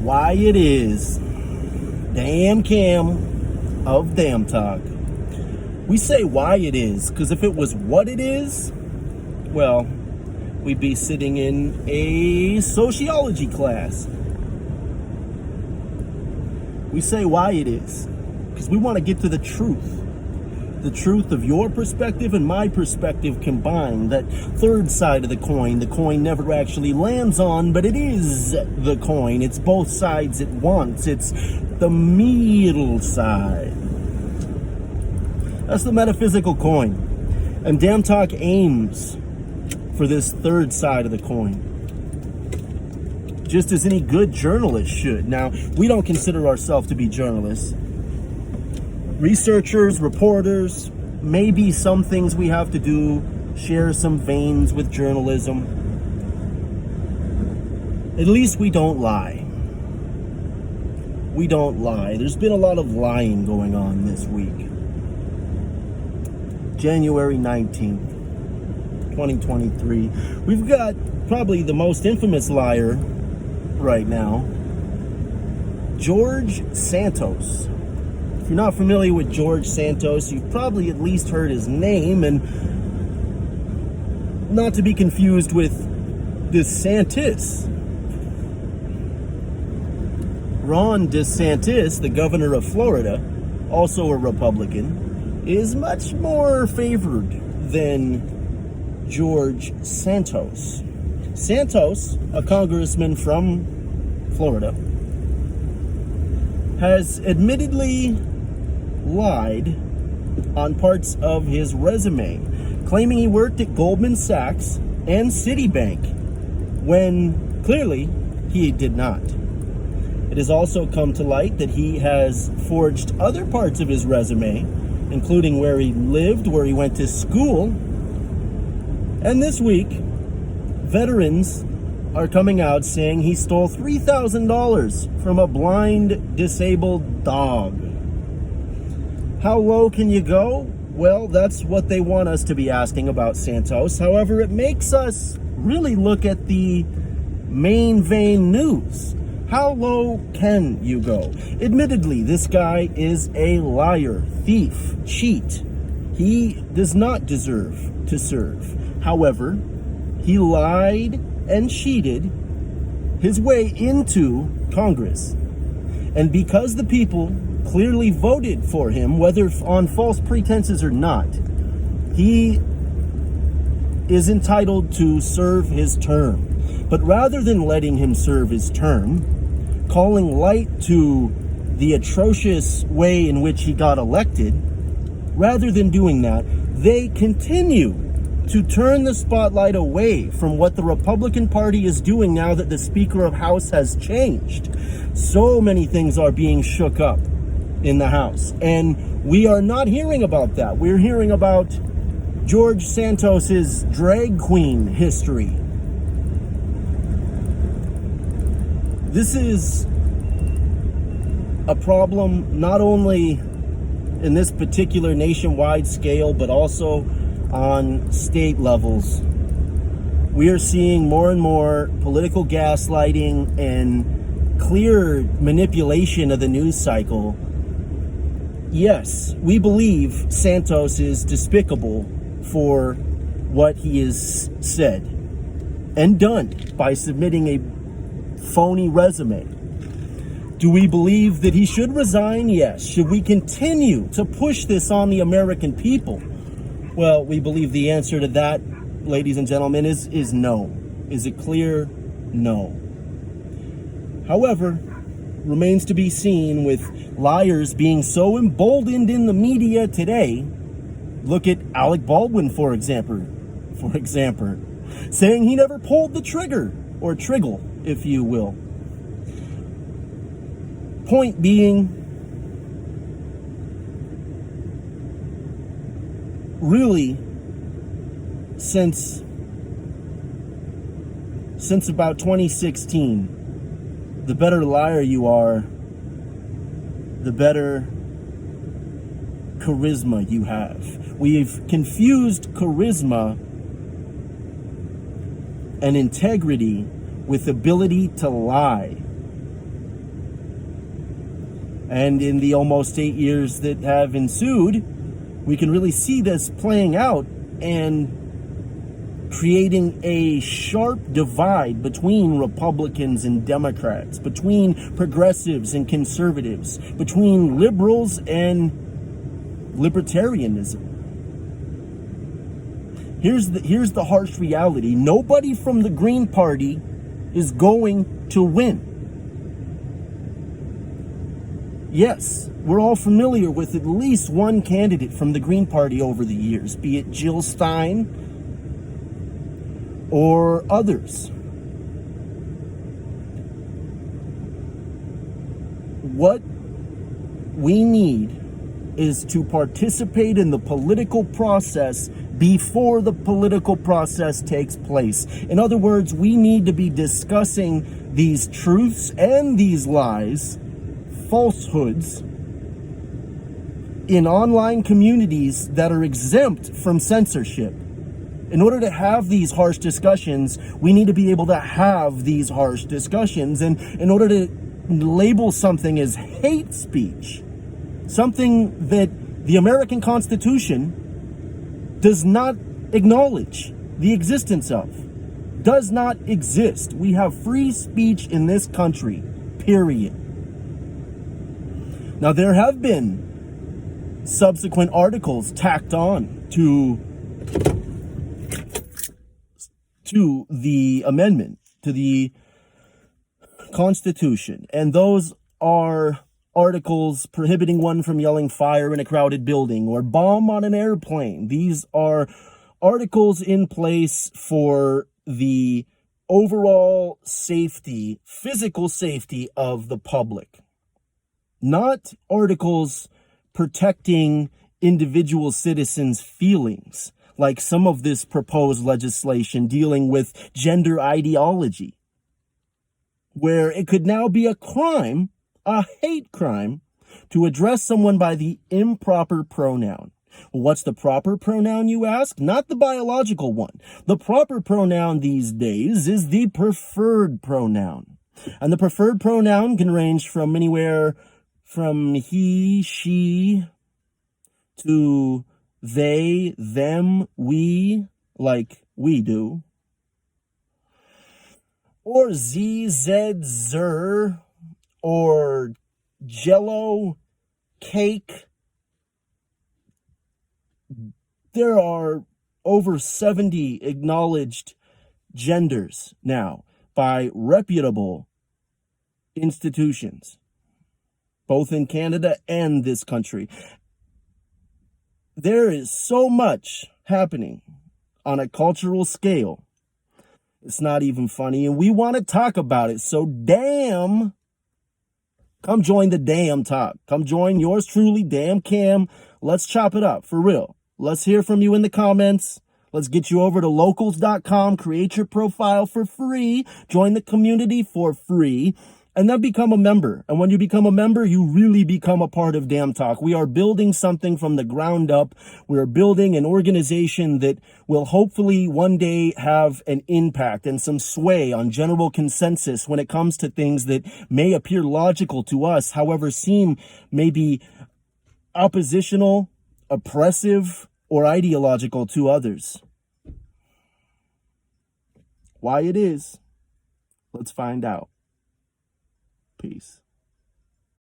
why it is Damn Cam of Damn Talk. We say why it is because if it was what it is, well, we'd be sitting in a sociology class. We say why it is because we want to get to the truth of your perspective and my perspective combined, that third side of the coin never actually lands on, but it is the coin. It's both sides at once. It's the middle side. That's the metaphysical coin. And Damn Talk aims for this third side of the coin, just as any good journalist should. Now, we don't consider ourselves to be journalists. Researchers, reporters, maybe some things we have to do, share some veins with journalism. At least we don't lie. We don't lie. There's been a lot of lying going on this week. January 19th, 2023. We've got probably the most infamous liar right now, George Santos. If you're not familiar with George Santos, you've probably at least heard his name, and not to be confused with DeSantis. Ron DeSantis, the governor of Florida, also a Republican, is much more favored than George Santos. Santos, a congressman from Florida, has admittedly lied on parts of his resume, claiming he worked at Goldman Sachs and Citibank, when clearly he did not. It has also come to light that he has forged other parts of his resume, including where he lived, where he went to school. And this week, veterans are coming out saying he stole $3,000 from a blind, disabled dog. How low can you go? Well, that's what they want us to be asking about Santos. However, it makes us really look at the main vein news. How low can you go? Admittedly, this guy is a liar, thief, cheat. He does not deserve to serve. However, he lied and cheated his way into Congress. And because the people clearly voted for him, whether on false pretenses or not, he is entitled to serve his term. But rather than letting him serve his term, calling light to the atrocious way in which he got elected, rather than doing that, they continue to turn the spotlight away from what the Republican Party is doing now that the Speaker of House has changed. So many things are being shook up in the House, and we are not hearing about that. We're hearing about George Santos's drag queen history. This is a problem not only in this particular nationwide scale, but also on state levels. We are seeing more and more political gaslighting and clear manipulation of the news cycle. Yes, we believe Santos is despicable for what he has said and done by submitting a phony resume. Do we believe that he should resign? Yes. Should we continue to push this on the American people? Well, we believe the answer to that, ladies and gentlemen, is no. Is a clear no. However, remains to be seen with liars being so emboldened in the media today. Look at Alec Baldwin, for example, saying he never pulled the trigger, or triggle, if you will. Point being, really, since about 2016, the better liar you are, the better charisma you have. We've confused charisma and integrity with ability to lie. And in the almost 8 years that have ensued, we can really see this playing out and creating a sharp divide between Republicans and Democrats, between progressives and conservatives, between liberals and libertarianism. Here's the harsh reality. Nobody from the Green Party is going to win. Yes, we're all familiar with at least one candidate from the Green Party over the years, be it Jill Stein or others. What we need is to participate in the political process before the political process takes place. In other words, we need to be discussing these truths and these lies, falsehoods, in online communities that are exempt from censorship. In order to have these harsh discussions, we need to be able to have these harsh discussions. And in order to label something as hate speech, something that the American Constitution does not acknowledge the existence of, does not exist. We have free speech in this country, period. Now, there have been subsequent articles tacked on to the amendment, to the Constitution, and those are articles prohibiting one from yelling fire in a crowded building or bomb on an airplane. These are articles in place for the overall safety, physical safety of the public, not articles protecting individual citizens' feelings, like some of this proposed legislation dealing with gender ideology, where it could now be a crime, a hate crime, to address someone by the improper pronoun. Well, what's the proper pronoun, you ask? Not the biological one. The proper pronoun these days is the preferred pronoun. And the preferred pronoun can range from anywhere from he, she, to they, them, we, like we do, or z, z, zer, or jello, cake. There are over 70 acknowledged genders now by reputable institutions, both in Canada and this country. There is so much happening on a cultural scale. It's not even funny, and we want to talk about it. So damn, come join the damn talk. Come join yours truly, Damn Cam. Let's chop it up, for real. Let's hear from you in the comments. Let's get you over to locals.com, create your profile for free, join the community for free, and then become a member. And when you become a member, you really become a part of Damn Talk. We are building something from the ground up. We are building an organization that will hopefully one day have an impact and some sway on general consensus when it comes to things that may appear logical to us, however seem maybe oppositional, oppressive, or ideological to others. Why it is, let's find out. Peace.